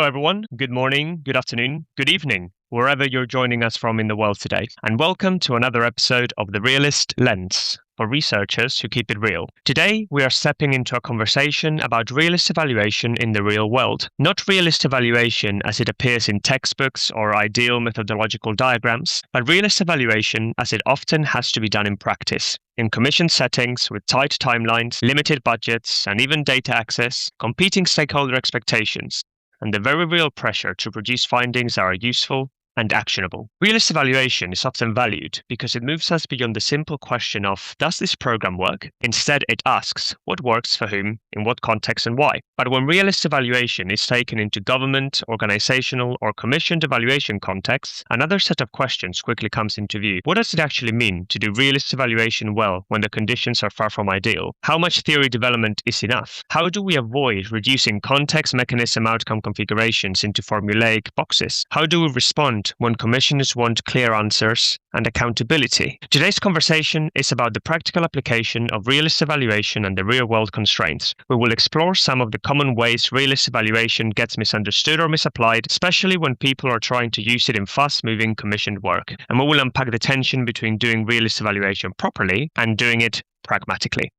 everyone. Good morning, good afternoon, good evening, wherever you're joining us from in the world today. And welcome to another episode of the Realist Lens for researchers who keep it real. Today, we are stepping into a conversation about realist evaluation in the real world. Not realist evaluation as it appears in textbooks or ideal methodological diagrams, but realist evaluation as it often has to be done in practice. In commission settings with tight timelines, limited budgets, and even data access, competing stakeholder expectations, and the very real pressure to produce findings that are useful and actionable. Realist evaluation is often valued because it moves us beyond the simple question of, does this program work? Instead, it asks, what works for whom, in what context and why? But when realist evaluation is taken into government, organizational, or commissioned evaluation contexts, another set of questions quickly comes into view. What does it actually mean to do realist evaluation well when the conditions are far from ideal? How much theory development is enough? How do we avoid reducing context, mechanism, outcome configurations into formulaic boxes? How do we respond when commissioners want clear answers and accountability? Today's conversation is about the practical application of realist evaluation and the real-world constraints. We will explore some of the common ways realist evaluation gets misunderstood or misapplied, especially when people are trying to use it in fast-moving commissioned work. And we will unpack the tension between doing realist evaluation properly and doing it pragmatically.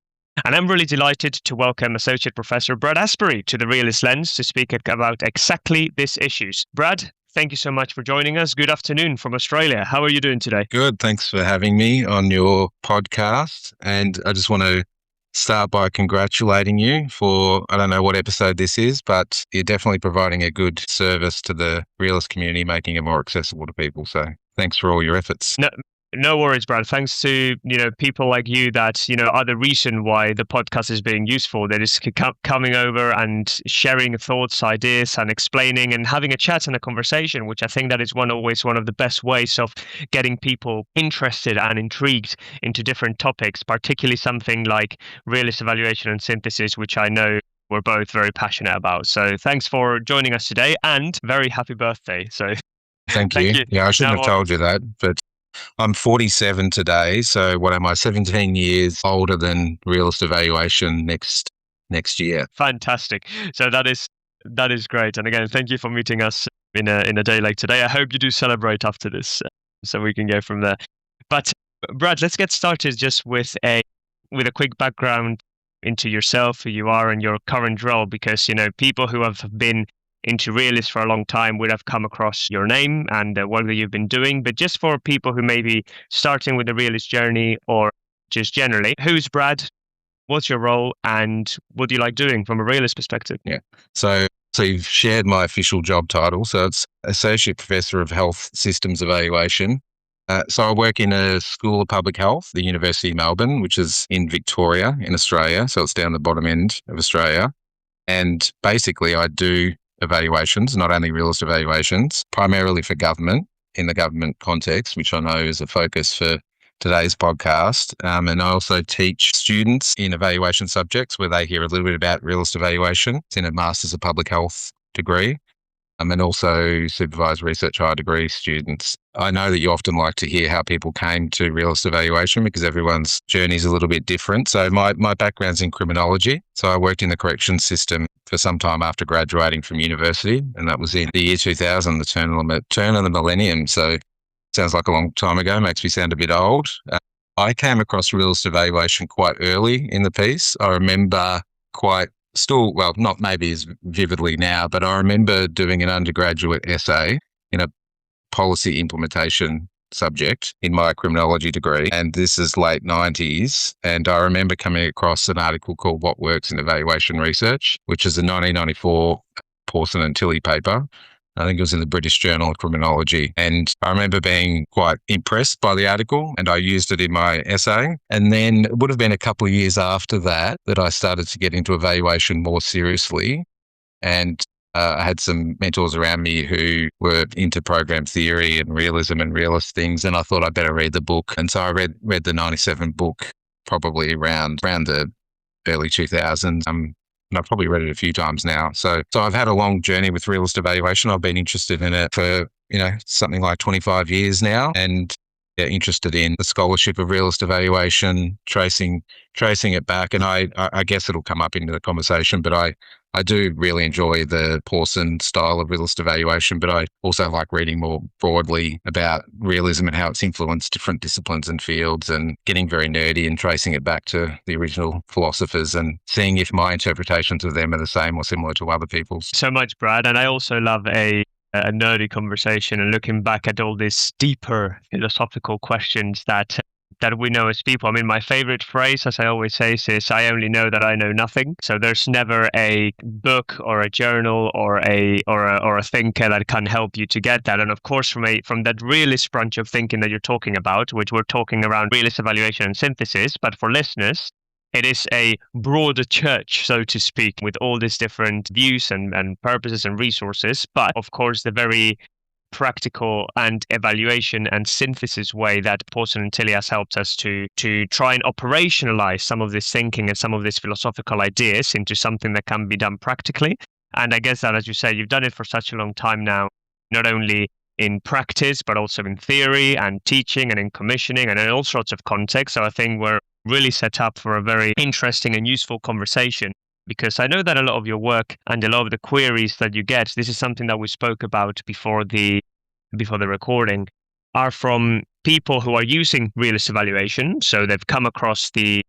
And I'm really delighted to welcome Associate Professor Brad Astbury to the Realist Lens to speak about exactly these issues. Brad, thank you so much for joining us. Good afternoon from Australia. How are you doing today? Good. Thanks for having me on your podcast. And I just want to start by congratulating you for, I don't know what episode this is, but you're definitely providing a good service to the realist community, making it more accessible to people. So thanks for all your efforts. No worries, Brad. Thanks to people like you that are the reason why the podcast is being useful. That is coming over and sharing thoughts, ideas, and explaining and having a chat and a conversation, which I think that is always one of the best ways of getting people interested and intrigued into different topics, particularly something like realist evaluation and synthesis, which I know we're both very passionate about. So thanks for joining us today, and very happy birthday. So thank you. Yeah, I shouldn't have told you that, but I'm 47 today, so what am I, 17 years older than realist evaluation next year. Fantastic. So that is great. And again, thank you for meeting us in a day like today. I hope you do celebrate after this, so we can go from there. But Brad, let's get started just with a quick background into yourself, who you are, and your current role, because people who have been into realist for a long time would have come across your name and the work that you've been doing. But just for people who may be starting with the realist journey or just generally, who's Brad? What's your role, and what do you like doing from a realist perspective? Yeah. So you've shared my official job title. So it's Associate Professor of Health Systems Evaluation. So I work in a School of Public Health, the University of Melbourne, which is in Victoria in Australia. So it's down the bottom end of Australia. And basically I do evaluations, not only realist evaluations, primarily for government, in the government context, which I know is a focus for today's podcast. And I also teach students in evaluation subjects where they hear a little bit about realist evaluation. It's in a Masters of Public Health degree. And also supervised research higher degree students. I know that you often like to hear how people came to realist evaluation because everyone's journey is a little bit different. So my background's in criminology. So I worked in the corrections system for some time after graduating from university, and that was in the year 2000, the turn of the millennium. So sounds like a long time ago, makes me sound a bit old. I came across realist evaluation quite early in the piece. I remember not maybe as vividly now, but I remember doing an undergraduate essay in a policy implementation subject in my criminology degree. And this is late 90s. And I remember coming across an article called What Works in Evaluation Research, which is a 1994 Pawson and Tilley paper. I think it was in the British Journal of Criminology. And I remember being quite impressed by the article, and I used it in my essay. And then it would have been a couple of years after that I started to get into evaluation more seriously. And I had some mentors around me who were into program theory and realism and realist things. And I thought I'd better read the book. And so I read the 97 book probably around the early 2000s. And I've probably read it a few times now. So I've had a long journey with realist evaluation. I've been interested in it for, something like 25 years now, and interested in the scholarship of realist evaluation, tracing it back. And I guess it'll come up into the conversation, but I I do really enjoy the Pawson style of realist evaluation, but I also like reading more broadly about realism and how it's influenced different disciplines and fields, and getting very nerdy and tracing it back to the original philosophers and seeing if my interpretations of them are the same or similar to other people's. So much, Brad. And I also love a nerdy conversation and looking back at all these deeper philosophical questions that we know as people. I mean, my favorite phrase, as I always say, is I only know that I know nothing. So there's never a book or a journal or a thinker that can help you to get that. And of course, from that realist branch of thinking that you're talking about, which we're talking around realist evaluation and synthesis, but for listeners, it is a broader church, so to speak, with all these different views and purposes and resources. But of course, the very practical and evaluation and synthesis way that Pawson and Tilly has helped us to try and operationalize some of this thinking and some of these philosophical ideas into something that can be done practically. And I guess that, as you say, you've done it for such a long time now, not only in practice, but also in theory and teaching and in commissioning and in all sorts of contexts. So I think we're really set up for a very interesting and useful conversation, because I know that a lot of your work and a lot of the queries that you get, this is something that we spoke about before the recording, are from people who are using realist evaluation. So they've come across the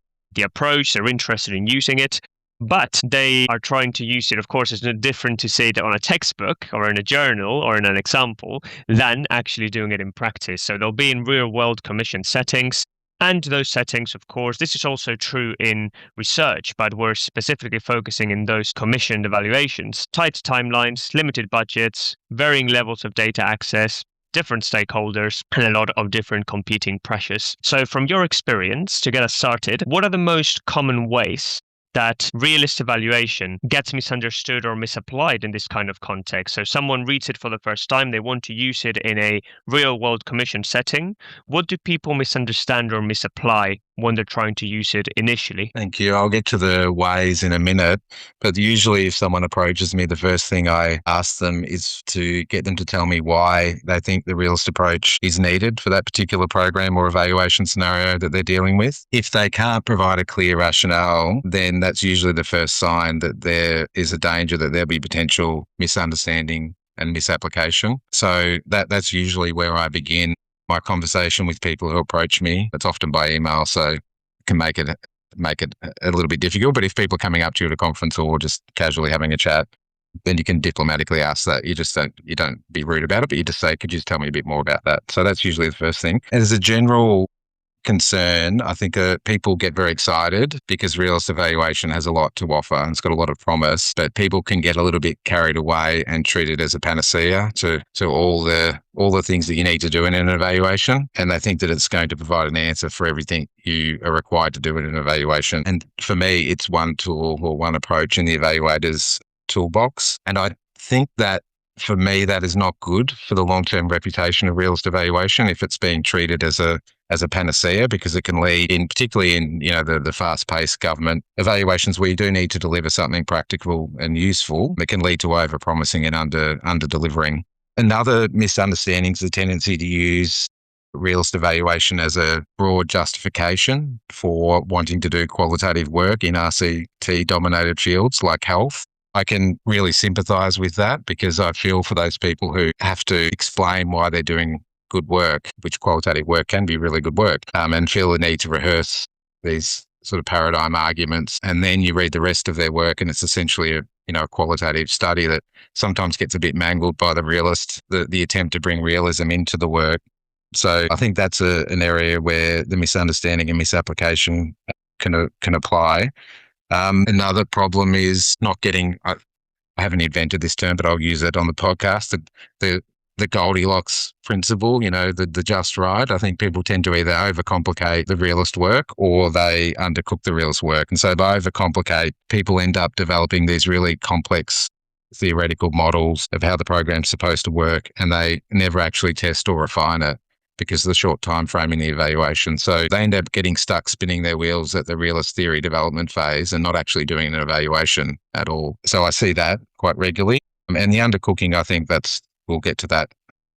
approach, they're interested in using it, but they are trying to use it. Of course, it's no different to say it on a textbook or in a journal or in an example than actually doing it in practice. So they'll be in real world commission settings. And those settings, of course, this is also true in research, but we're specifically focusing in those commissioned evaluations. Tight timelines, limited budgets, varying levels of data access, different stakeholders, and a lot of different competing pressures. So from your experience, to get us started, what are the most common ways that realist evaluation gets misunderstood or misapplied in this kind of context? So someone reads it for the first time, they want to use it in a real world commission setting. What do people misunderstand or misapply when they're trying to use it initially? Thank you. I'll get to the ways in a minute, but usually if someone approaches me, the first thing I ask them is to get them to tell me why they think the realist approach is needed for that particular program or evaluation scenario that they're dealing with. If they can't provide a clear rationale, then that's usually the first sign that there is a danger that there'll be potential misunderstanding and misapplication. So that's usually where I begin my conversation with people who approach me. It's often by email, so it can make it a little bit difficult. But if people are coming up to you at a conference or just casually having a chat, then you can diplomatically ask that. You don't be rude about it, but you just say, could you just tell me a bit more about that? So that's usually the first thing. And as a general concern, I think people get very excited because realist evaluation has a lot to offer and it's got a lot of promise, but people can get a little bit carried away and treat it as a panacea to all the things that you need to do in an evaluation. And they think that it's going to provide an answer for everything you are required to do in an evaluation. And for me, it's one tool or one approach in the evaluator's toolbox. And I think that for me, that is not good for the long-term reputation of realist evaluation if it's being treated as a panacea, because it can lead in, particularly in the fast-paced government evaluations where you do need to deliver something practical and useful. It can lead to over-promising and under-delivering. Another misunderstanding is the tendency to use realist evaluation as a broad justification for wanting to do qualitative work in RCT-dominated fields like health. I can really sympathise with that because I feel for those people who have to explain why they're doing good work, which qualitative work can be really good work, and feel the need to rehearse these sort of paradigm arguments. And then you read the rest of their work and it's essentially a qualitative study that sometimes gets a bit mangled by the realist, the attempt to bring realism into the work. So I think that's an area where the misunderstanding and misapplication can apply. Another problem is not getting, I haven't invented this term, but I'll use it on the podcast, the Goldilocks principle, the just right. I think people tend to either overcomplicate the realist work or they undercook the realist work. And so by overcomplicate, people end up developing these really complex theoretical models of how the program's supposed to work, and they never actually test or refine it because of the short time frame in the evaluation. So they end up getting stuck spinning their wheels at the realist theory development phase and not actually doing an evaluation at all. So I see that quite regularly. And the undercooking, I think we'll get to that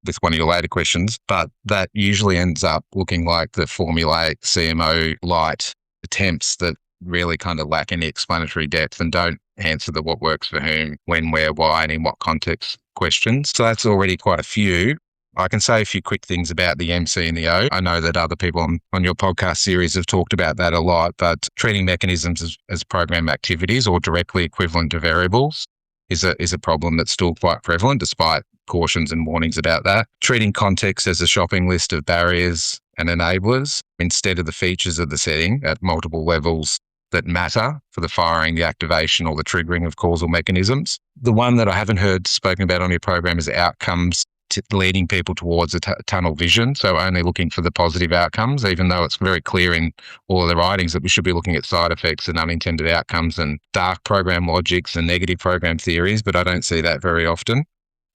with one of your later questions, but that usually ends up looking like the formulaic CMO light attempts that really kind of lack any explanatory depth and don't answer the what works for whom, when, where, why, and in what context questions. So that's already quite a few. I can say a few quick things about the MC and the O. I know that other people on your podcast series have talked about that a lot, but treating mechanisms as program activities or directly equivalent to variables is a problem that's still quite prevalent, despite cautions and warnings about that. Treating context as a shopping list of barriers and enablers instead of the features of the setting at multiple levels that matter for the firing, the activation, or the triggering of causal mechanisms. The one that I haven't heard spoken about on your program is outcomes, leading people towards a tunnel vision. So only looking for the positive outcomes, even though it's very clear in all of the writings that we should be looking at side effects and unintended outcomes and dark program logics and negative program theories, but I don't see that very often.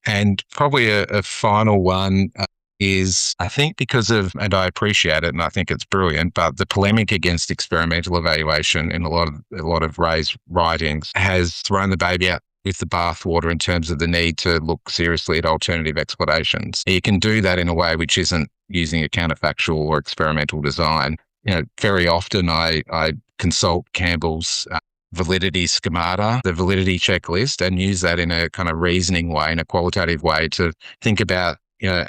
And probably a final one is, I think because of, and I appreciate it and I think it's brilliant, but the polemic against experimental evaluation in a lot of Ray's writings has thrown the baby out with the bathwater in terms of the need to look seriously at alternative explanations. You can do that in a way which isn't using a counterfactual or experimental design. Very often I consult Campbell's validity schemata, the validity checklist, and use that in a kind of reasoning way, in a qualitative way, to think about,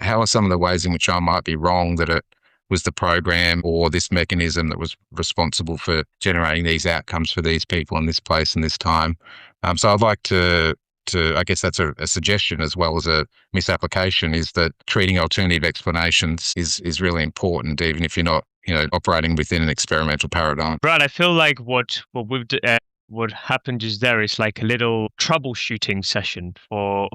how are some of the ways in which I might be wrong that it was the program or this mechanism that was responsible for generating these outcomes for these people in this place and this time. So I'd like to I guess that's a suggestion as well as a misapplication, is that treating alternative explanations is really important, even if you're not, operating within an experimental paradigm. Brad, I feel like what happened just there is like a little troubleshooting session for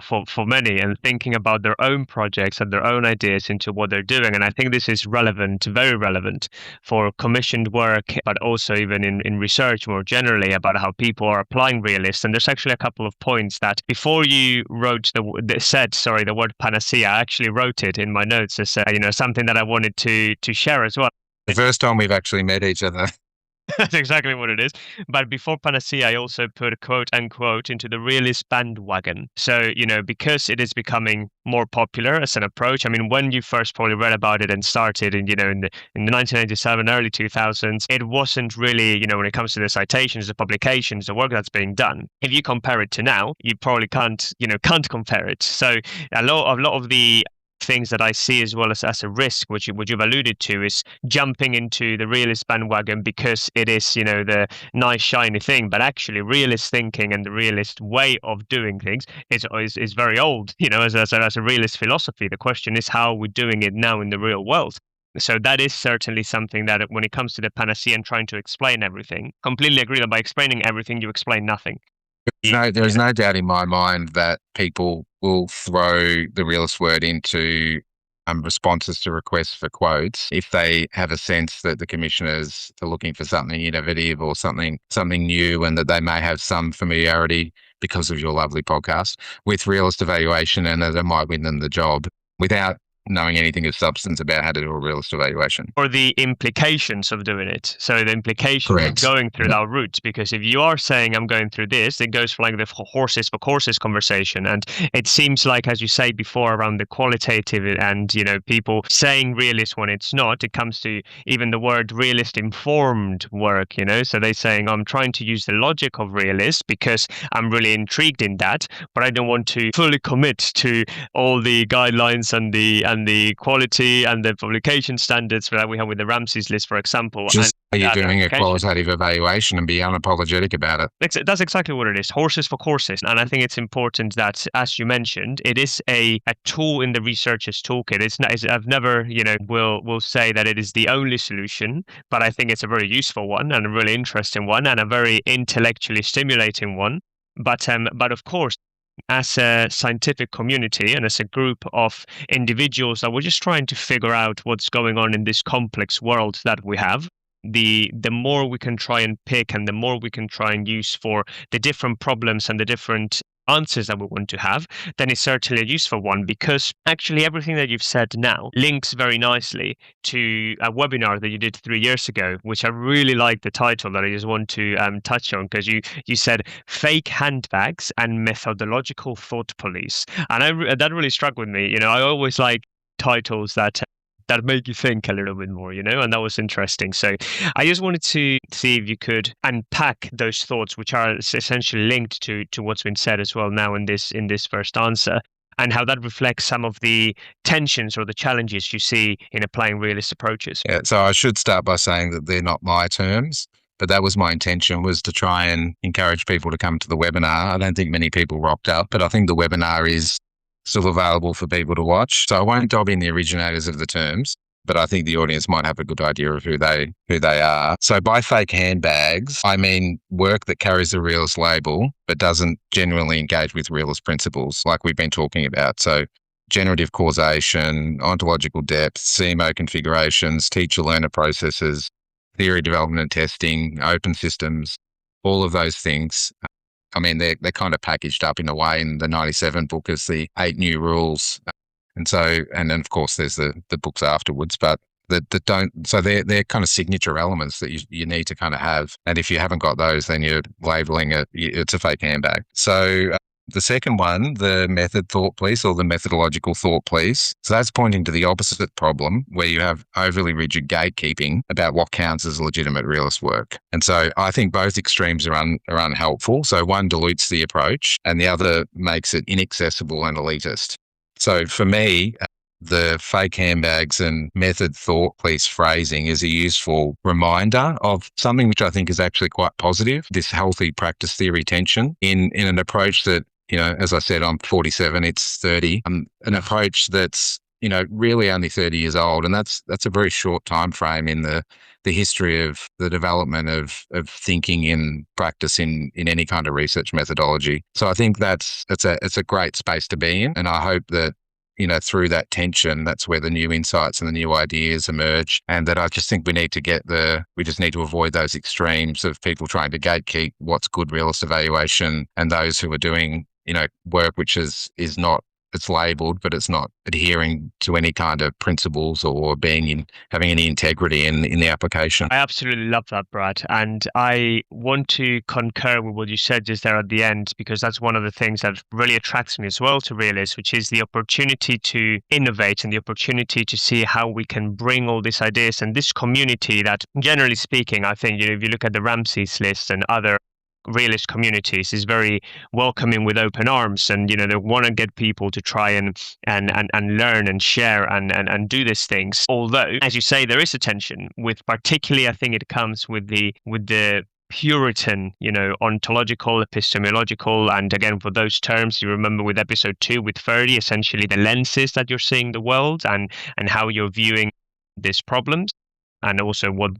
many, and thinking about their own projects and their own ideas into what they're doing. And I think this is relevant, very relevant for commissioned work, but also even in research more generally about how people are applying Realist. And there's actually a couple of points that before you wrote the word panacea, I actually wrote it in my notes as something that I wanted to share as well. The first time we've actually met each other. That's exactly what it is. But before panacea, I also put a quote unquote into the realist bandwagon. So, because it is becoming more popular as an approach. I mean, when you first probably read about it and started in the 1997, early 2000s, it wasn't really, when it comes to the citations, the publications, the work that's being done. If you compare it to now, you probably can't compare it. So a lot of the things that I see as well as a risk, which you've alluded to, is jumping into the realist bandwagon because it is, the nice shiny thing. But actually, realist thinking and the realist way of doing things is very old. As a realist philosophy, the question is how we're doing it now in the real world. So that is certainly something that, when it comes to the panacea and trying to explain everything, completely agree that by explaining everything, you explain nothing. There's no doubt in my mind that people will throw the realist word into responses to requests for quotes if they have a sense that the commissioners are looking for something innovative or something new, and that they may have some familiarity, because of your lovely podcast, with realist evaluation, and that it might win them the job without knowing anything of substance about how to do a realist evaluation. Or the implications of doing it. So the implications Correct. of going through that route. Because if you are saying I'm going through this, it goes for like the horses for courses conversation. And it seems like, as you say before, around the qualitative and, people saying realist when it's not, it comes to even the word realist informed work, So they're saying I'm trying to use the logic of realist because I'm really intrigued in that, but I don't want to fully commit to all the guidelines and the quality and the publication standards that we have with the Ramsey's list, for example. Just you're doing a qualitative evaluation and be unapologetic about it. That's exactly what it is. Horses for courses. And I think it's important that, as you mentioned, it is a tool in the researcher's toolkit. I've never, will say that it is the only solution, but I think it's a very useful one and a really interesting one and a very intellectually stimulating one. But of course, as a scientific community and as a group of individuals that we're just trying to figure out what's going on in this complex world that we have, the more we can try and pick and the more we can try and use for the different problems and the different answers that we want to have, then it's certainly a useful one, because actually everything that you've said now links very nicely to a webinar that you did 3 years ago, which I really like the title that I just want to touch on, because you said fake handbags and methodological thought police, and that really struck with me. I always like titles that that make you think a little bit more, and that was interesting. So I just wanted to see if you could unpack those thoughts, which are essentially linked to what's been said as well now in this first answer, and how that reflects some of the tensions or the challenges you see in applying realist approaches. Yeah, so I should start by saying that they're not my terms, but that was my intention, was to try and encourage people to come to the webinar. I don't think many people rocked up, but I think the webinar is still available for people to watch. So I won't dob in the originators of the terms, but I think the audience might have a good idea of who they are. So by fake handbags, I mean work that carries the realist label, but doesn't genuinely engage with realist principles like we've been talking about. So generative causation, ontological depth, CMO configurations, teacher-learner processes, theory development and testing, open systems, all of those things. I mean, they're kind of packaged up in a way in the 97 book as the 8 new rules. And so, and then of course there's the books afterwards, but that don't, so they're kind of signature elements that you need to kind of have. And if you haven't got those, then you're labeling it, it's a fake handbag. So the second one, the method thought police or the methodological thought police. So that's pointing to the opposite problem where you have overly rigid gatekeeping about what counts as legitimate realist work. And so I think both extremes are unhelpful. So one dilutes the approach and the other makes it inaccessible and elitist. So for me, the fake handbags and method thought police phrasing is a useful reminder of something which I think is actually quite positive, this healthy practice theory tension in an approach that, as I said, I'm 47, it's 30, an approach that's, really only 30 years old. And that's a very short time frame in the history of the development of thinking in practice in any kind of research methodology. So I think it's a great space to be in. And I hope that, through that tension, that's where the new insights and the new ideas emerge. And that I just think we just need to avoid those extremes of people trying to gatekeep what's good realist evaluation and those who are doing, work which is not, it's labelled, but it's not adhering to any kind of principles or having any integrity in the application. I absolutely love that, Brad. And I want to concur with what you said just there at the end, because that's one of the things that really attracts me as well to Realist, which is the opportunity to innovate and the opportunity to see how we can bring all these ideas and this community that, generally speaking, I think, if you look at the Ramsey's list and other realist communities, is very welcoming with open arms, and they want to get people to try and learn and share and do these things. Although, as you say, there is a tension with, particularly I think it comes with the Puritan, ontological, epistemological, and again, for those terms, you remember with episode 2 with Ferdy, essentially the lenses that you're seeing the world and how you're viewing these problems. And also what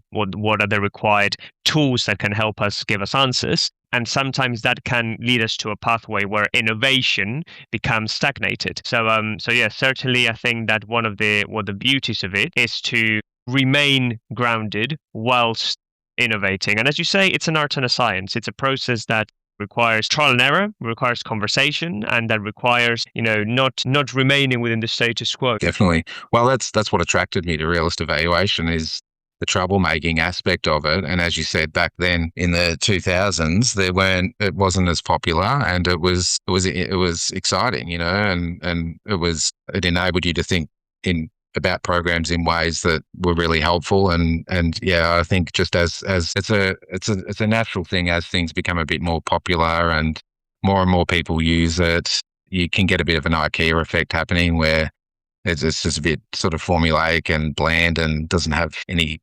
are the required tools that can help us give us answers. And sometimes that can lead us to a pathway where innovation becomes stagnated. So yeah, certainly I think that one of the beauties of it is to remain grounded whilst innovating. And as you say, it's an art and a science. It's a process that requires trial and error, requires conversation, and that requires, not remaining within the status quo. Definitely. Well, that's what attracted me to realist evaluation, is the troublemaking aspect of it. And as you said, back then in the 2000s, it wasn't as popular, and it was exciting, and it enabled you to think about programs in ways that were really helpful. And yeah, I think just as it's a natural thing as things become a bit more popular and more people use it, you can get a bit of an IKEA effect happening where it's just a bit sort of formulaic and bland and doesn't have any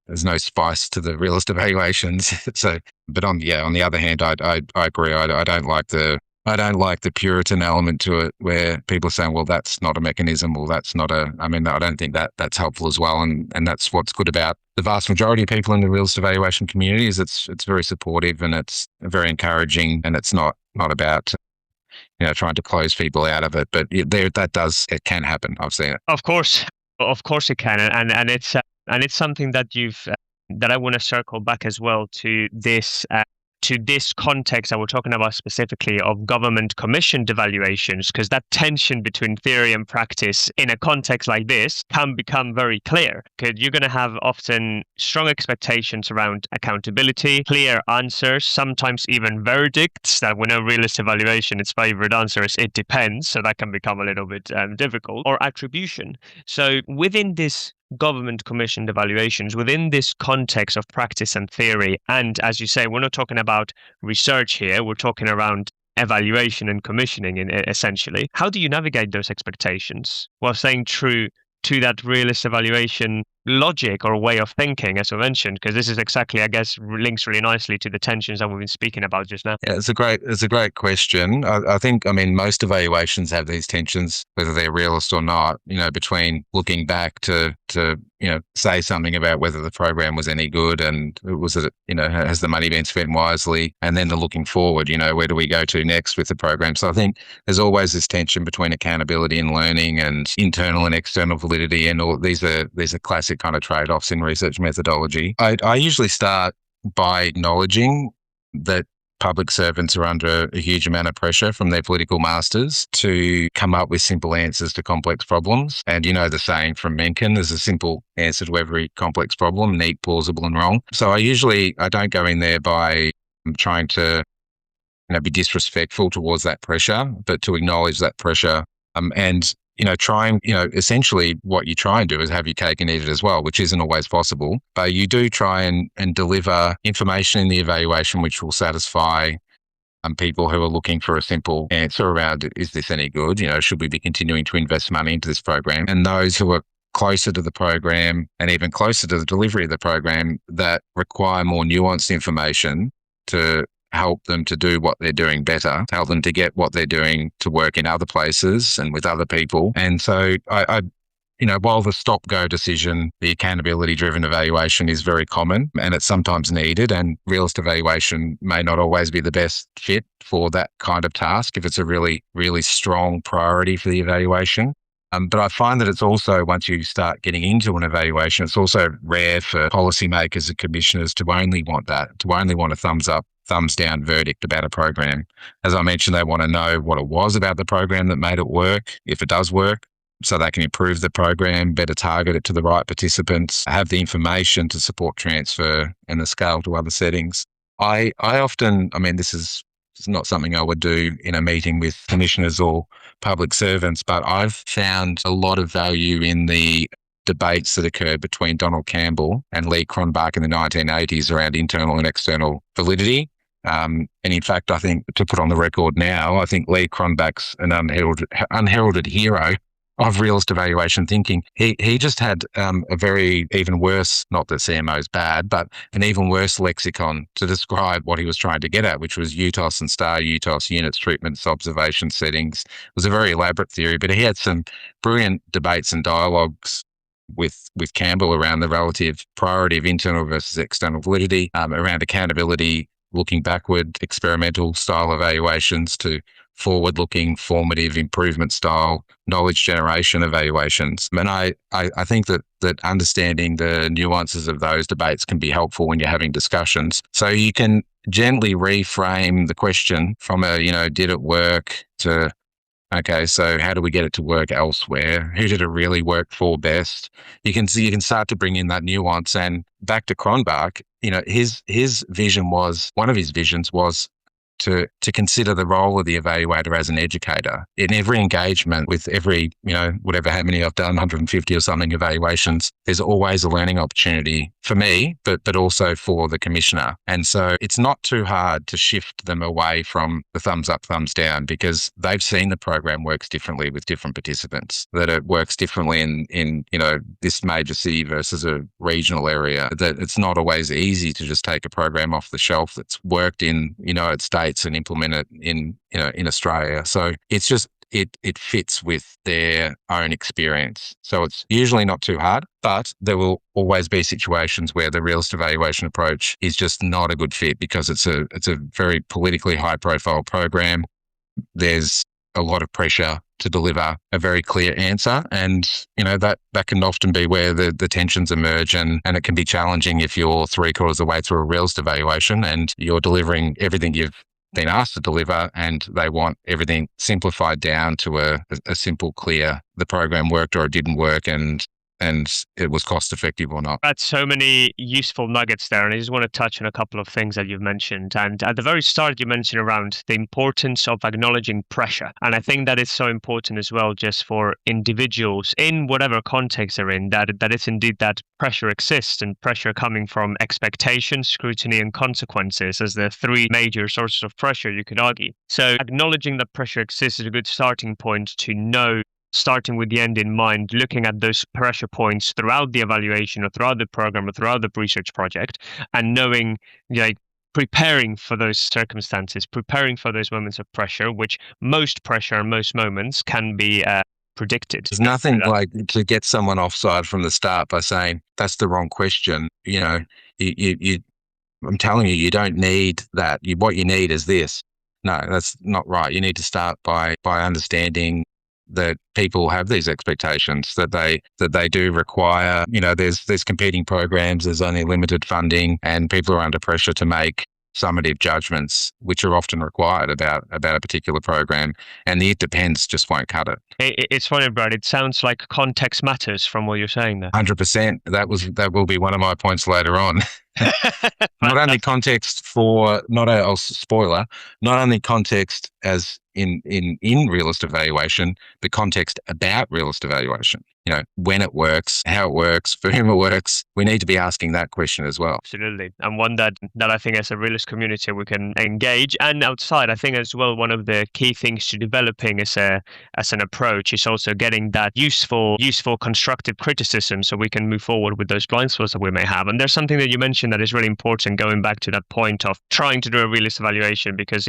there's no spice to the realist evaluations. So, but on the other hand, I agree. I don't like the Puritan element to it, where people are saying, well, that's not a mechanism, or that's not I don't think that's helpful as well. And that's what's good about the vast majority of people in the realist evaluation community, is it's very supportive and it's very encouraging, and it's not about trying to close people out of it. But it can happen. I've seen it. Of course it can, and it's something that that I want to circle back as well to this to this context that we're talking about specifically of government commissioned evaluations, because that tension between theory and practice in a context like this can become very clear, because you're going to have often strong expectations around accountability, clear answers, sometimes even verdicts that we know realist evaluation, its favorite answer is it depends, so that can become a little bit difficult, or attribution. So within this government commissioned evaluations, within this context of practice and theory, and as you say, we're not talking about research here, we're talking around evaluation and commissioning essentially. How do you navigate those expectations while staying true to that realist evaluation logic or way of thinking, as I mentioned? Because this is exactly, I guess, links really nicely to the tensions that we've been speaking about just now. Yeah, it's a great question. I think, most evaluations have these tensions, whether they're realist or not, between looking back to say something about whether the program was any good and has the money been spent wisely, and then the looking forward, where do we go to next with the program? So I think there's always this tension between accountability and learning and internal and external validity, and all these are classic kind of trade-offs in research methodology. I usually start by acknowledging that public servants are under a huge amount of pressure from their political masters to come up with simple answers to complex problems. And the saying from Mencken, there's a simple answer to every complex problem, neat, plausible and wrong. So I don't go in there by trying to be disrespectful towards that pressure, but to acknowledge that pressure and essentially what you try and do is have your cake and eat it as well, which isn't always possible. But you do try and deliver information in the evaluation which will satisfy people who are looking for a simple answer around, is this any good? Should we be continuing to invest money into this program? And those who are closer to the program and even closer to the delivery of the program that require more nuanced information to help them to do what they're doing better, help them to get what they're doing to work in other places and with other people. And so while the stop-go decision, the accountability-driven evaluation is very common and it's sometimes needed, and realist evaluation may not always be the best fit for that kind of task if it's a really, really strong priority for the evaluation. But I find that it's also, once you start getting into an evaluation, it's also rare for policymakers and commissioners to only want a thumbs up, thumbs down verdict about a program. As I mentioned, they want to know what it was about the program that made it work, if it does work, so they can improve the program, better target it to the right participants, have the information to support transfer and the scale to other settings. I often, this is not something I would do in a meeting with commissioners or public servants, but I've found a lot of value in the debates that occurred between Donald Campbell and Lee Cronbach in the 1980s around internal and external validity. And in fact, I think, to put on the record now, I think Lee Cronbach's an unheralded hero of realist evaluation thinking. He just had a very even worse, not that CMO is bad, but an even worse lexicon to describe what he was trying to get at, which was UTOS and star UTOS, units, treatments, observation settings. It was a very elaborate theory, but he had some brilliant debates and dialogues with Campbell around the relative priority of internal versus external validity, around accountability, looking backward, experimental style evaluations to forward-looking, formative, improvement style, knowledge generation evaluations. And I think that understanding the nuances of those debates can be helpful when you're having discussions. So you can gently reframe the question from did it work, to, okay, so how do we get it to work elsewhere? Who did it really work for best? You can start to bring in that nuance. And back to Cronbach, his vision was, one of his visions was to consider the role of the evaluator as an educator. In every engagement with every, whatever, how many I've done, 150 or something evaluations, there's always a learning opportunity for me, but also for the commissioner. And so it's not too hard to shift them away from the thumbs up, thumbs down, because they've seen the program works differently with different participants, that it works differently in this major city versus a regional area, that it's not always easy to just take a program off the shelf that's worked in United States and implement it in Australia. So it's just, it fits with their own experience. So it's usually not too hard, but there will always be situations where the realist evaluation approach is just not a good fit because it's a very politically high profile program. There's a lot of pressure to deliver a very clear answer. And, that can often be where the tensions emerge, and it can be challenging if you're 3/4 of the way through a realist evaluation and you're delivering everything you've been asked to deliver, and they want everything simplified down to a simple, clear, the program worked or it didn't work, and it was cost effective or not. That's so many useful nuggets there. And I just want to touch on a couple of things that you've mentioned. And at the very start, you mentioned around the importance of acknowledging pressure. And I think that is so important as well, just for individuals in whatever context they're in, that it's indeed that pressure exists, and pressure coming from expectation, scrutiny, and consequences as the three major sources of pressure, you could argue. So acknowledging that pressure exists is a good starting point to know, starting with the end in mind, looking at those pressure points throughout the evaluation or throughout the program or throughout the research project, and knowing, preparing for those circumstances, preparing for those moments of pressure, which most pressure and most moments can be predicted. There's nothing like to get someone offside from the start by saying, that's the wrong question. I'm telling you, you don't need that. What you need is this. No, that's not right. You need to start by understanding that people have these expectations, that they do require, there's competing programs, there's only limited funding, and people are under pressure to make summative judgments, which are often required about a particular program, and the "it depends" just won't cut it. It's funny, Brad. It sounds like context matters from what you're saying there. 100%. That will be one of my points later on. Not only context for, spoiler, not only context as in realist evaluation, but context about realist evaluation. When it works, how it works, for whom it works. We need to be asking that question as well. Absolutely. And one that I think as a realist community we can engage, and outside, I think as well, one of the key things to developing as an approach is also getting that useful, constructive criticism, so we can move forward with those blind spots that we may have. And there's something that you mentioned that is really important, going back to that point of trying to do a realist evaluation, because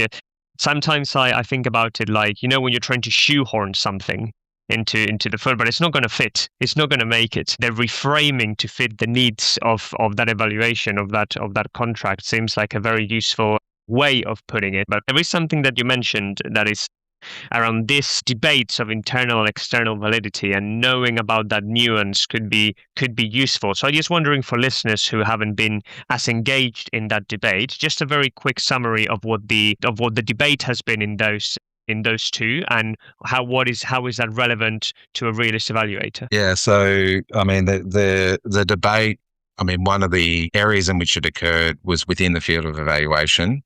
sometimes I think about it like, when you're trying to shoehorn something into the foot, but it's not going to fit. It's not going to make it. The reframing to fit the needs of that evaluation, of that contract, seems like a very useful way of putting it. But there is something that you mentioned that is around these debates of internal and external validity, and knowing about that nuance could be useful. So I'm just wondering, for listeners who haven't been as engaged in that debate, just a very quick summary of what the debate has been in those two, and how is that relevant to a realist evaluator? Yeah, so I mean the debate, one of the areas in which it occurred was within the field of evaluation.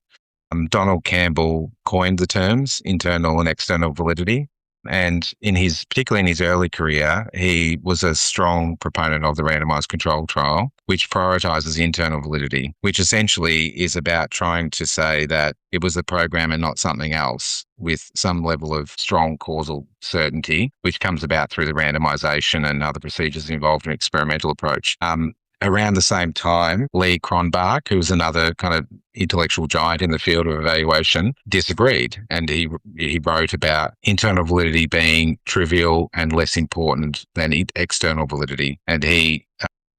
Donald Campbell coined the terms internal and external validity. And particularly in his early career, he was a strong proponent of the randomized controlled trial, which prioritizes internal validity, which essentially is about trying to say that it was the program and not something else, with some level of strong causal certainty, which comes about through the randomization and other procedures involved in an experimental approach. Around the same time, Lee Cronbach, who was another kind of intellectual giant in the field of evaluation, disagreed. And he wrote about internal validity being trivial and less important than external validity. And he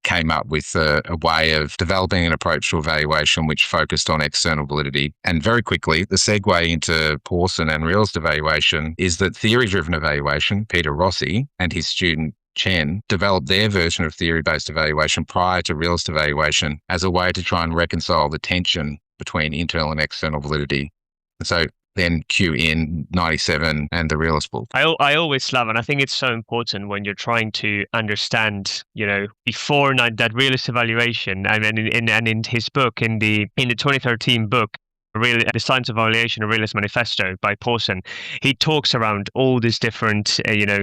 came up with a way of developing an approach to evaluation which focused on external validity. And very quickly, the segue into Pawson and realist evaluation is that theory-driven evaluation, Peter Rossi and his student Chen developed their version of theory-based evaluation prior to realist evaluation as a way to try and reconcile the tension between internal and external validity. So then cue in 97 and the realist book. I always love, and I think it's so important when you're trying to understand, before that realist evaluation, and in his book, in the 2013 book, The Science of Evaluation, a Realist Manifesto by Pawson, he talks around all these different,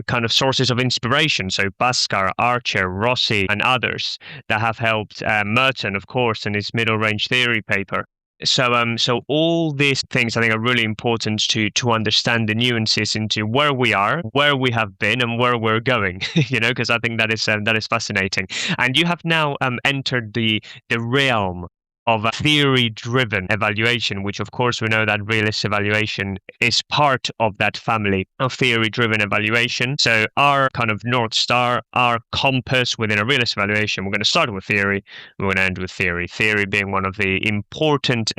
kind of sources of inspiration. So Bhaskar, Archer, Rossi, and others that have helped Merton, of course, in his middle range theory paper. So all these things I think are really important to understand the nuances into where we are, where we have been, and where we're going. Because I think that is fascinating. And you have now entered the realm of a theory-driven evaluation, which of course we know that realist evaluation is part of that family of theory-driven evaluation. So our kind of North Star, our compass within a realist evaluation, we're going to start with theory, we're going to end with theory. Theory being one of the important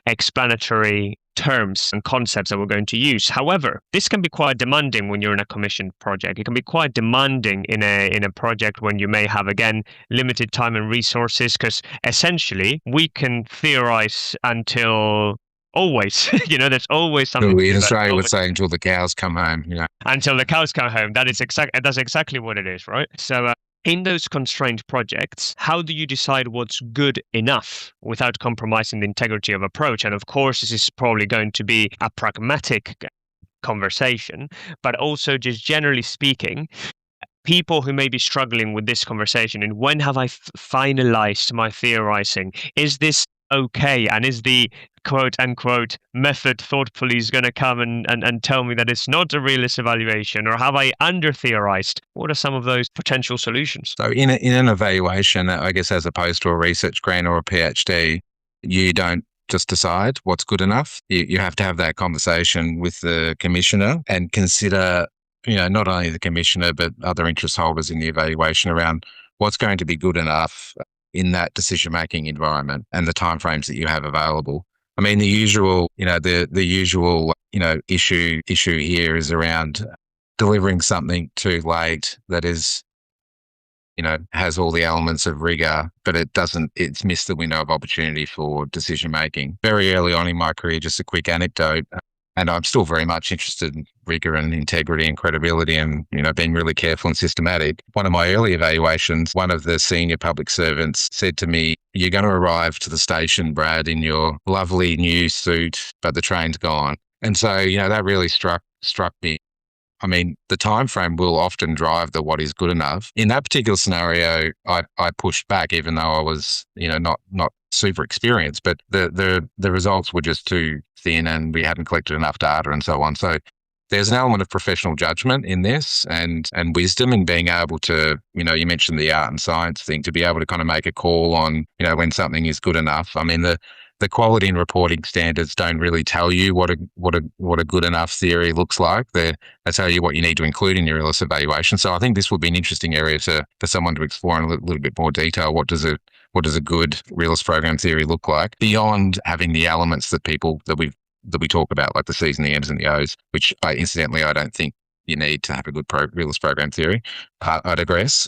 explanatory terms and concepts that we're going to use. However, this can be quite demanding when you're in a commissioned project. It can be quite demanding in a project when you may have, again, limited time and resources, because essentially we can theorize until always. There's always something. In Australia would say until the cows come home. Until the cows come home. That's exactly what it is, right? So in those constrained projects, how do you decide what's good enough without compromising the integrity of approach? And of course, this is probably going to be a pragmatic conversation, but also just generally speaking, people who may be struggling with this conversation and when have I finalized my theorizing? Is this okay? And is the quote unquote method thoughtfully is going to come and tell me that it's not a realist evaluation? Or have I under theorized? What are some of those potential solutions? So in an evaluation, I guess, as opposed to a research grant or a PhD, you don't just decide what's good enough. You have to have that conversation with the commissioner and consider, not only the commissioner, but other interest holders in the evaluation around what's going to be good enough in that decision-making environment and the timeframes that you have available. I mean, the usual issue here is around delivering something too late that is, has all the elements of rigor, but it's missed the window of opportunity for decision-making. Very early on in my career, just a quick anecdote, and I'm still very much interested in rigor and integrity and credibility and, being really careful and systematic. One of my early evaluations, one of the senior public servants said to me, "You're going to arrive to the station, Brad, in your lovely new suit, but the train's gone." And so, that really struck me. I mean, the time frame will often drive what is good enough. In that particular scenario, I pushed back, even though I was, not super experienced, but the results were just too thin and we hadn't collected enough data and so on. So there's an element of professional judgment in this and wisdom in being able to, you mentioned the art and science thing, to be able to kind of make a call on, when something is good enough. I mean, the quality and reporting standards don't really tell you what a good enough theory looks like. They tell you what you need to include in your realist evaluation. So I think this would be an interesting area for someone to explore in a little bit more detail. What does a good realist program theory look like beyond having the elements that we talk about, like the C's and the M's and the O's, which incidentally I don't think you need to have a good realist program theory. I digress.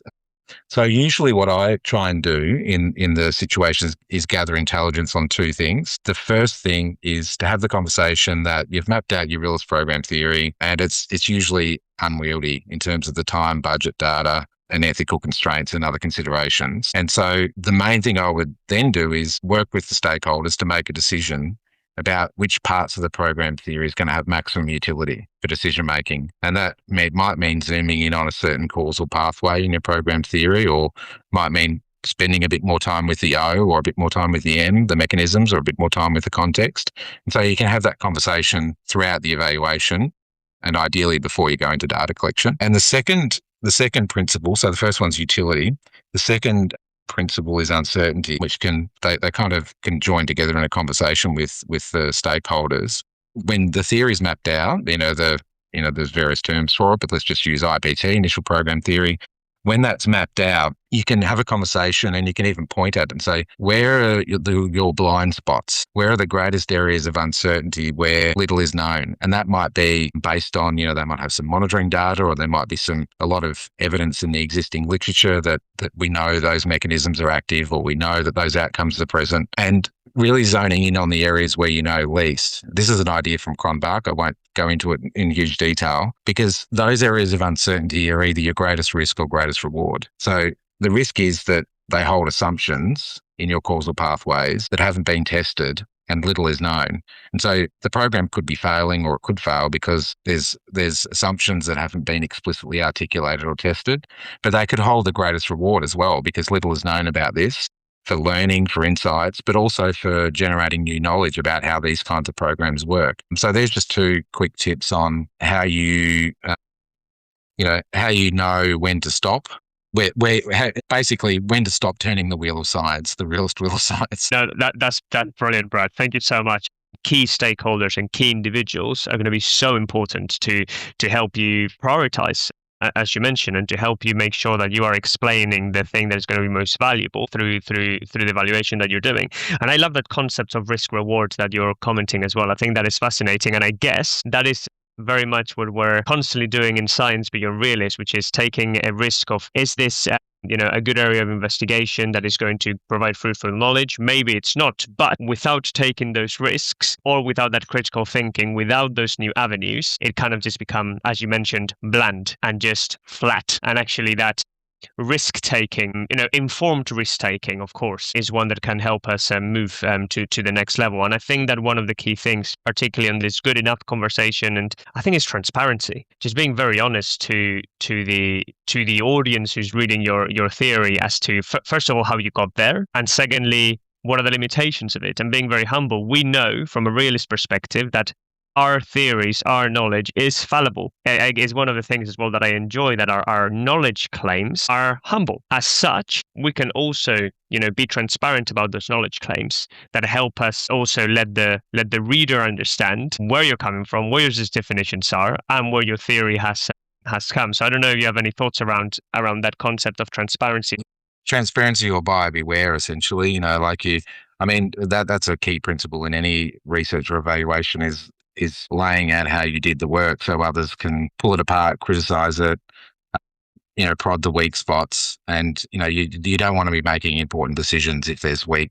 So usually what I try and do in the situations is gather intelligence on two things. The first thing is to have the conversation that you've mapped out your realist program theory, and it's usually unwieldy in terms of the time, budget, data, and ethical constraints and other considerations. And so the main thing I would then do is work with the stakeholders to make a decision about which parts of the program theory is going to have maximum utility for decision making. And that might mean zooming in on a certain causal pathway in your program theory, or might mean spending a bit more time with the O or a bit more time with the M, the mechanisms, or a bit more time with the context. And so you can have that conversation throughout the evaluation and ideally before you go into data collection. And the second principle, so the first one's utility. The second principle is uncertainty, which they kind of can join together in a conversation with the stakeholders. When the theory is mapped out, there's various terms for it, but let's just use IPT, initial program theory. When that's mapped out, you can have a conversation and you can even point at it and say, where are your blind spots? Where are the greatest areas of uncertainty where little is known? And that might be based on, they might have some monitoring data, or there might be a lot of evidence in the existing literature that we know those mechanisms are active, or we know that those outcomes are present. And really zoning in on the areas where you know least. This is an idea from Cronbach. I won't go into it in huge detail, because those areas of uncertainty are either your greatest risk or greatest reward. So the risk is that they hold assumptions in your causal pathways that haven't been tested and little is known. And so the program could be failing, or it could fail because there's assumptions that haven't been explicitly articulated or tested, but they could hold the greatest reward as well, because little is known about this, for learning, for insights, but also for generating new knowledge about how these kinds of programs work. And so there's just two quick tips on how you know when to stop. Basically when to stop turning the wheel of science, the realist wheel of science. No, that's brilliant, Brad. Thank you so much. Key stakeholders and key individuals are going to be so important to help you prioritize as you mentioned, and to help you make sure that you are explaining the thing that is going to be most valuable through the evaluation that you're doing. And I love that concept of risk reward that you're commenting as well. I think that is fascinating, and I guess that is very much what we're constantly doing in Science Beyond Realist, which is taking a risk of, is this a good area of investigation that is going to provide fruitful knowledge? Maybe it's not, but without taking those risks or without that critical thinking, without those new avenues, it kind of just become, as you mentioned, bland and just flat. And actually that risk taking, informed risk taking, of course, is one that can help us move to the next level. And I think that one of the key things, particularly in this good enough conversation, and I think it's transparency, just being very honest to the audience who's reading your theory as to first of all how you got there, and secondly what are the limitations of it, and being very humble. We know from a realist perspective that our theories, our knowledge is fallible. Is one of the things as well that I enjoy, that our knowledge claims are humble. As such, we can also, be transparent about those knowledge claims that help us also let the reader understand where you're coming from, where your definitions are, and where your theory has come. So I don't know if you have any thoughts around that concept of transparency. Transparency or buyer beware, essentially. That's a key principle in any research or evaluation, is laying out how you did the work so others can pull it apart, criticize it, prod the weak spots. And, you don't want to be making important decisions if there's weak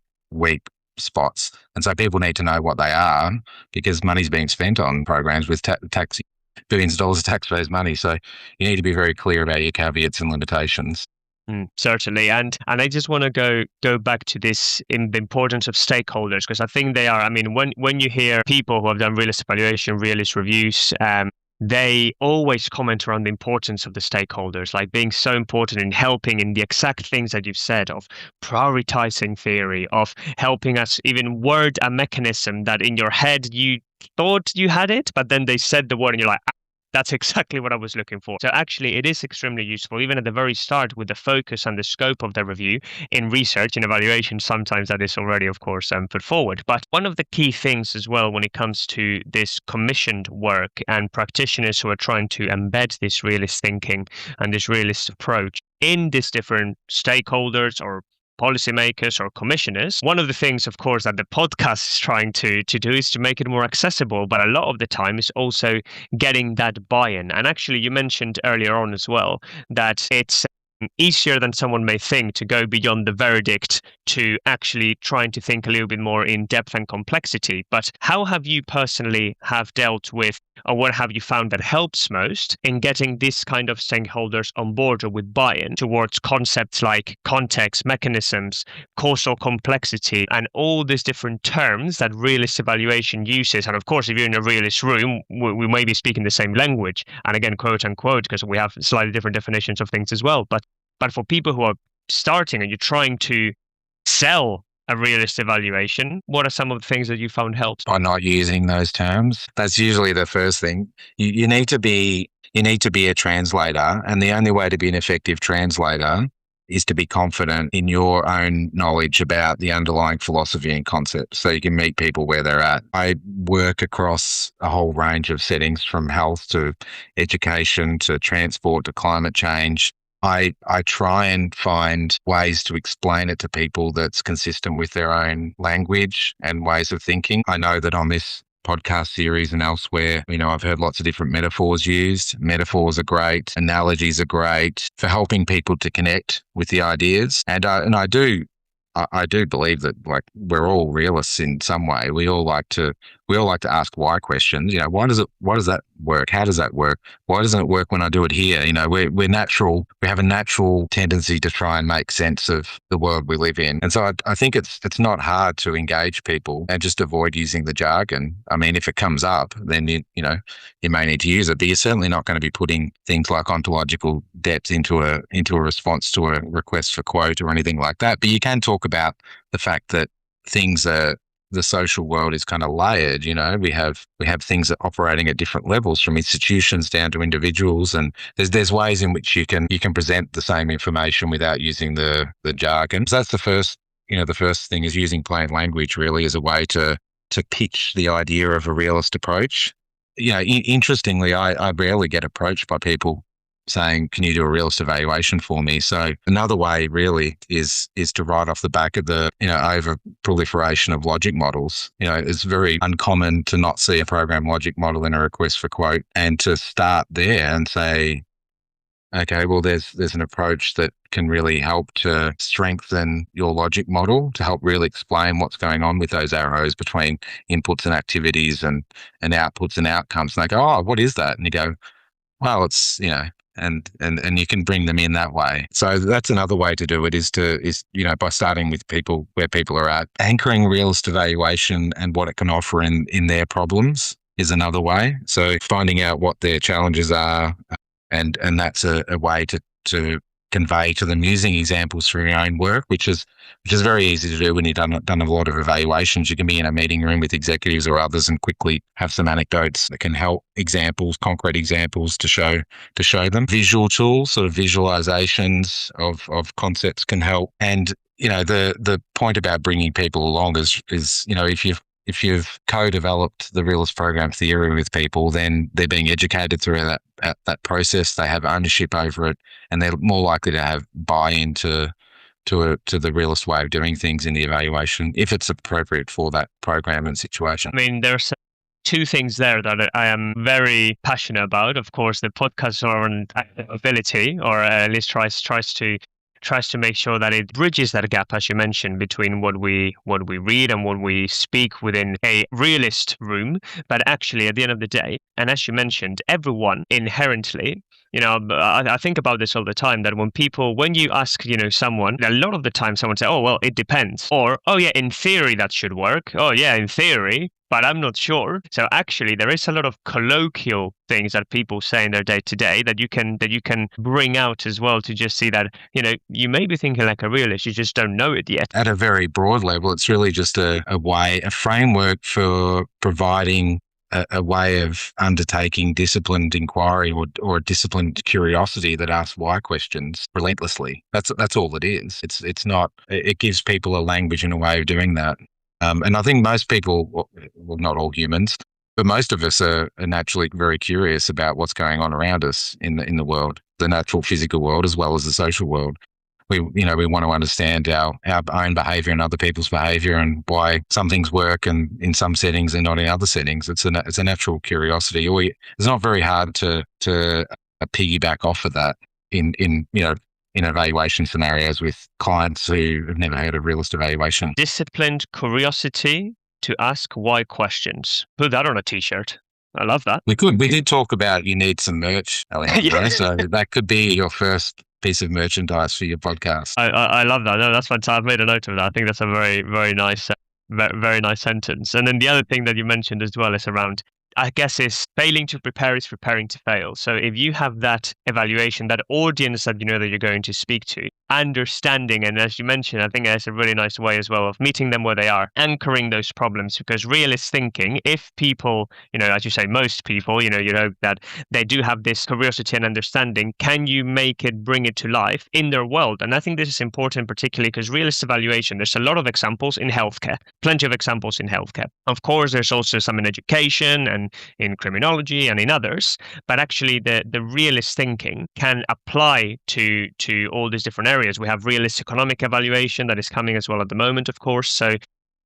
spots. And so people need to know what they are, because money's being spent on programs with billions of dollars of taxpayers' money. So you need to be very clear about your caveats and limitations. Certainly. And I just want to go back to this, in the importance of stakeholders, because I think they are, when you hear people who have done realist evaluation, realist reviews, they always comment around the importance of the stakeholders, like being so important in helping in the exact things that you've said, of prioritizing theory, of helping us even word a mechanism that in your head you thought you had it, but then they said the word and you're like, that's exactly what I was looking for. So actually, it is extremely useful, even at the very start, with the focus and the scope of the review. In research and evaluation, sometimes that is already, of course, put forward. But one of the key things as well when it comes to this commissioned work and practitioners who are trying to embed this realist thinking and this realist approach in these different stakeholders or policymakers or commissioners, one of the things, of course, that the podcast is trying to do is to make it more accessible, but a lot of the time is also getting that buy-in. And actually, you mentioned earlier on as well that it's easier than someone may think to go beyond the verdict to actually trying to think a little bit more in depth and complexity. But how have you personally have dealt with, or what have you found that helps most in getting this kind of stakeholders on board or with buy-in towards concepts like context, mechanisms, causal complexity, and all these different terms that realist evaluation uses? And of course, if you're in a realist room, we may be speaking the same language, and again, quote unquote, because we have slightly different definitions of things as well. But for people who are starting and you're trying to sell a realist evaluation, what are some of the things that you found helps? By not using those terms. That's usually the first thing. You need to be a translator, and the only way to be an effective translator is to be confident in your own knowledge about the underlying philosophy and concepts, so you can meet people where they're at. I work across a whole range of settings, from health to education to transport to climate change. I try and find ways to explain it to people that's consistent with their own language and ways of thinking. I know that on this podcast series and elsewhere, I've heard lots of different metaphors used. Metaphors are great. Analogies are great for helping people to connect with the ideas. And I do believe that, like, we're all realists in some way. We all like to ask why questions. Why does that work? How does that work? Why doesn't it work when I do it here? We're natural. We have a natural tendency to try and make sense of the world we live in. And so I think it's not hard to engage people and just avoid using the jargon. If it comes up, then you may need to use it, but you're certainly not going to be putting things like ontological depth into a response to a request for quote or anything like that. But you can talk about the fact that the social world is kind of layered. We have things that are operating at different levels, from institutions down to individuals, and there's ways in which you can present the same information without using the jargon. So that's the first thing, is using plain language really as a way to pitch the idea of a realist approach. Interestingly, I rarely get approached by people saying, can you do a realist evaluation for me? So another way really is to write off the back of the, over proliferation of logic models. It's very uncommon to not see a program logic model in a request for quote, and to start there and say, okay, well, there's an approach that can really help to strengthen your logic model, to help really explain what's going on with those arrows between inputs and activities and outputs and outcomes. And they go, oh, what is that? And you go, well, it's, and you can bring them in that way. So that's another way to do it is by starting with people where people are at. Anchoring realist evaluation and what it can offer in their problems is another way. So finding out what their challenges are, and that's a way to convey to them using examples from your own work, which is very easy to do when you've done a lot of evaluations. You can be in a meeting room with executives or others and quickly have some anecdotes that can help, concrete examples to show them. Visual tools, sort of visualizations of concepts can help. And the point about bringing people along is if you've co-developed the realist program theory with people, then they're being educated through that process. They have ownership over it, and they're more likely to have buy-in to the realist way of doing things in the evaluation, if it's appropriate for that program and situation. I mean, there's two things there that I am very passionate about. Of course, the podcast on ability, or at least tries to make sure that it bridges that gap, as you mentioned, between what we read and what we speak within a realist room. But actually, at the end of the day, and as you mentioned, everyone inherently, I think about this all the time, that when you ask, someone, a lot of the time someone say, oh, well, it depends. Or, oh, yeah, in theory, that should work. Oh, yeah, in theory, but I'm not sure. So actually, there is a lot of colloquial things that people say in their day-to-day that you can bring out as well, to just see that, you may be thinking like a realist, you just don't know it yet. At a very broad level, it's really just a framework for providing a way of undertaking disciplined inquiry or disciplined curiosity that asks why questions relentlessly. That's all it is. It's not. It gives people a language and a way of doing that. And I think most people, well, not all humans, but most of us are naturally very curious about what's going on around us in the world, the natural physical world as well as the social world. We want to understand our own behavior and other people's behavior, and why some things work and in some settings and not in other settings. It's a natural curiosity. It's not very hard to piggyback off of that in evaluation scenarios with clients who have never heard of realist evaluation. Disciplined curiosity to ask why questions. Put that on a t-shirt. I love that. We did talk about you need some merch, Alejandro. So that could be your first piece of merchandise for your podcast. I love that. No, that's fantastic. I've made a note of that. I think that's a very, very nice, very nice sentence. And then the other thing that you mentioned as well is around, I guess, is failing to prepare is preparing to fail. So if you have that evaluation, that audience that that you're going to speak to, understanding, and as you mentioned, I think that's a really nice way as well of meeting them where they are, anchoring those problems. Because realist thinking, if people, as you say, most people, that they do have this curiosity and understanding, can you bring it to life in their world? And I think this is important, particularly because realist evaluation, there's a lot of examples in healthcare, plenty of examples in healthcare. Of course, there's also some in education and in criminology and in others, but actually the realist thinking can apply to all these different areas. We have realist economic evaluation that is coming as well at the moment, of course. So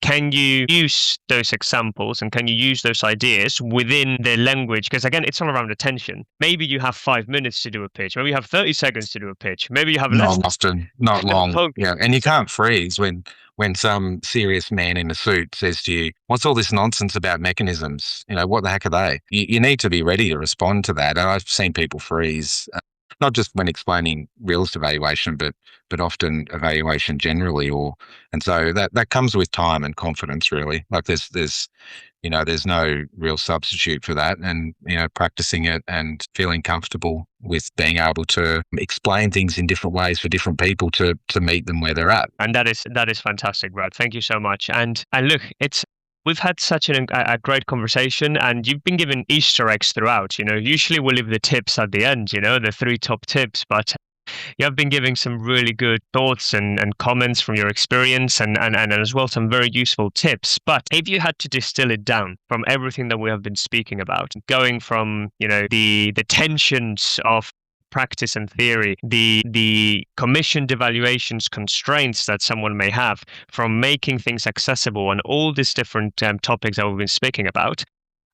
can you use those examples and can you use those ideas within the language? Because again, it's all around attention. Maybe you have 5 minutes to do a pitch. Maybe you have 30 seconds to do a pitch. Maybe you have less. Not often, not long. Yeah, and you can't freeze when some serious man in a suit says to you, what's all this nonsense about mechanisms? What the heck are they? You need to be ready to respond to that. And I've seen people freeze, not just when explaining realist evaluation, but often evaluation generally. And so that comes with time and confidence, really. Like there's no real substitute for that. And, practicing it and feeling comfortable with being able to explain things in different ways for different people to meet them where they're at. And that is fantastic, Brad. Thank you so much. And look, we've had such a great conversation, and you've been given Easter eggs throughout. Usually we'll leave the tips at the end, the 3 top tips, but you have been giving some really good thoughts and comments from your experience and as well some very useful tips. But if you had to distill it down from everything that we have been speaking about, going from, the tensions of practice and theory, the commissioned evaluations constraints that someone may have from making things accessible and all these different topics that we've been speaking about,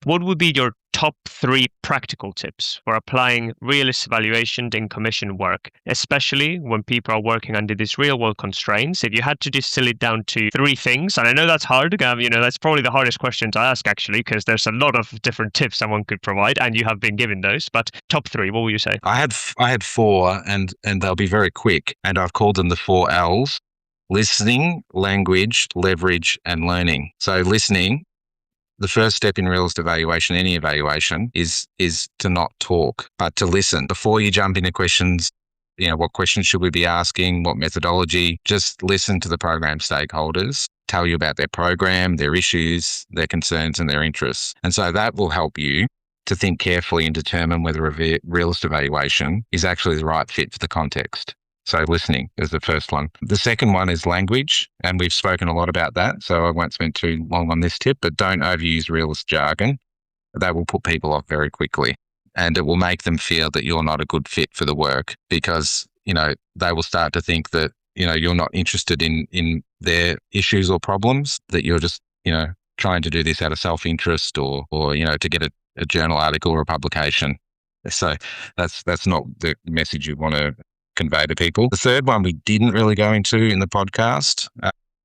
what would be your top 3 practical tips for applying realist evaluation in commission work, especially when people are working under these real-world constraints? If you had to distill it down to 3 things, and I know that's hard, that's probably the hardest question to ask, actually, because there's a lot of different tips someone could provide, and you have been given those. But top 3, what would you say? I had 4, and they'll be very quick, and I've called them the 4 L's: listening, language, leverage, and learning. So listening. The first step in realist evaluation, any evaluation, is to not talk, but to listen. Before you jump into questions, what questions should we be asking? What methodology? Just listen to the program stakeholders, tell you about their program, their issues, their concerns, and their interests. And so that will help you to think carefully and determine whether a realist evaluation is actually the right fit for the context. So listening is the first one. The second one is language, and we've spoken a lot about that, so I won't spend too long on this tip, but don't overuse realist jargon. That will put people off very quickly, and it will make them feel that you're not a good fit for the work because, they will start to think that, you're not interested in their issues or problems, that you're just, trying to do this out of self-interest or to get a journal article or a publication. So that's not the message you want to convey to people. The third one we didn't really go into in the podcast,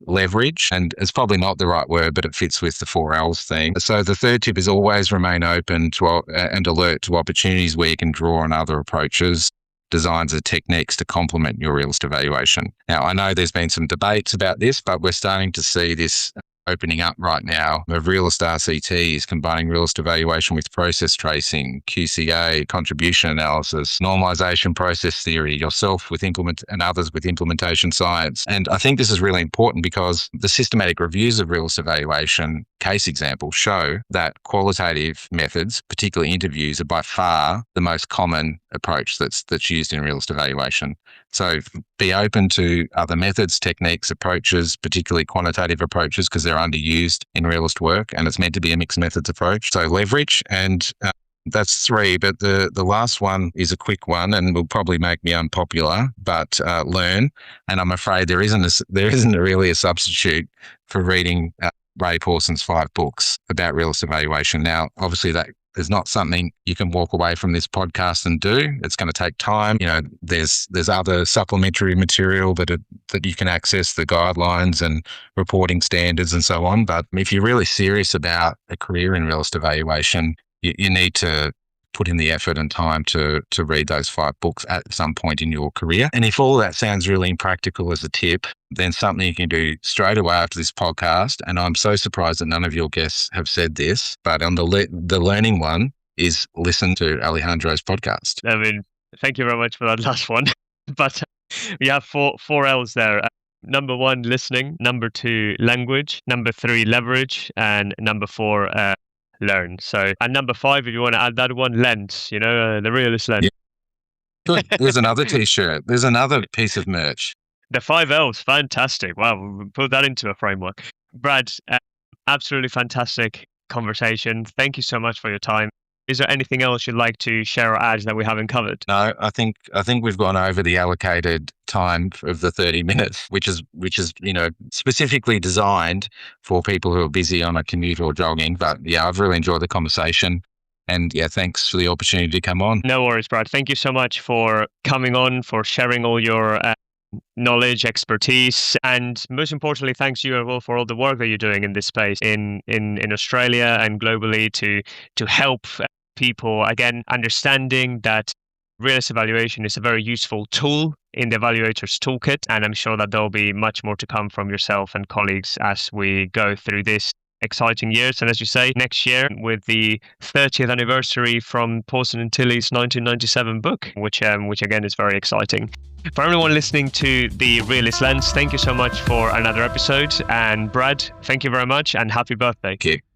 leverage, and it's probably not the right word, but it fits with the 4 L's theme. So the third tip is always remain open to and alert to opportunities where you can draw on other approaches, designs, and techniques to complement your realist evaluation. Now, I know there's been some debates about this, but we're starting to see this opening up right now. The realist RCT is combining realist evaluation with process tracing, QCA, contribution analysis, normalization, process theory, yourself with and others with implementation science. And I think this is really important because the systematic reviews of realist evaluation case examples show that qualitative methods, particularly interviews, are by far the most common approach that's used in realist evaluation. So be open to other methods, techniques, approaches, particularly quantitative approaches, because they're underused in realist work, and it's meant to be a mixed methods approach. So leverage, and that's 3. But the last one is a quick one and will probably make me unpopular, but learn. And I'm afraid there isn't really a substitute for reading Ray Pawson's 5 books about realist evaluation. Now, obviously that is not something you can walk away from this podcast and do. It's going to take time. There's other supplementary material that you can access, the guidelines and reporting standards and so on. But if you're really serious about a career in realist evaluation, you need to put in the effort and time to read those 5 books at some point in your career. And if all that sounds really impractical as a tip, then something you can do straight away after this podcast, and I'm so surprised that none of your guests have said this, but on the learning one is listen to Alejandro's podcast. I mean, thank you very much for that last one. But we have four L's there. Number 1, listening. Number 2, language. Number 3, leverage. And number 4, learn. So, and number 5, if you want to add that one, lens, the realist lens. Yeah. There's another t-shirt. There's another piece of merch. The 5 L's, fantastic. Wow, we'll put that into a framework. Brad, absolutely fantastic conversation. Thank you so much for your time. Is there anything else you'd like to share or add that we haven't covered? No, I think we've gone over the allocated time of the 30 minutes, which is specifically designed for people who are busy on a commute or jogging. But yeah, I've really enjoyed the conversation. And yeah, thanks for the opportunity to come on. No worries, Brad. Thank you so much for coming on, for sharing all your knowledge, expertise, and most importantly, thanks you as well for all the work that you're doing in this space in Australia and globally to help people, again, understanding that realist evaluation is a very useful tool in the evaluator's toolkit. And I'm sure that there'll be much more to come from yourself and colleagues as we go through this exciting years. And as you say, next year with the 30th anniversary from Pawson and Tilley's 1997 book, which again is very exciting. For everyone listening to the Realist Lens, thank you so much for another episode. And Brad, thank you very much and happy birthday. Thank you.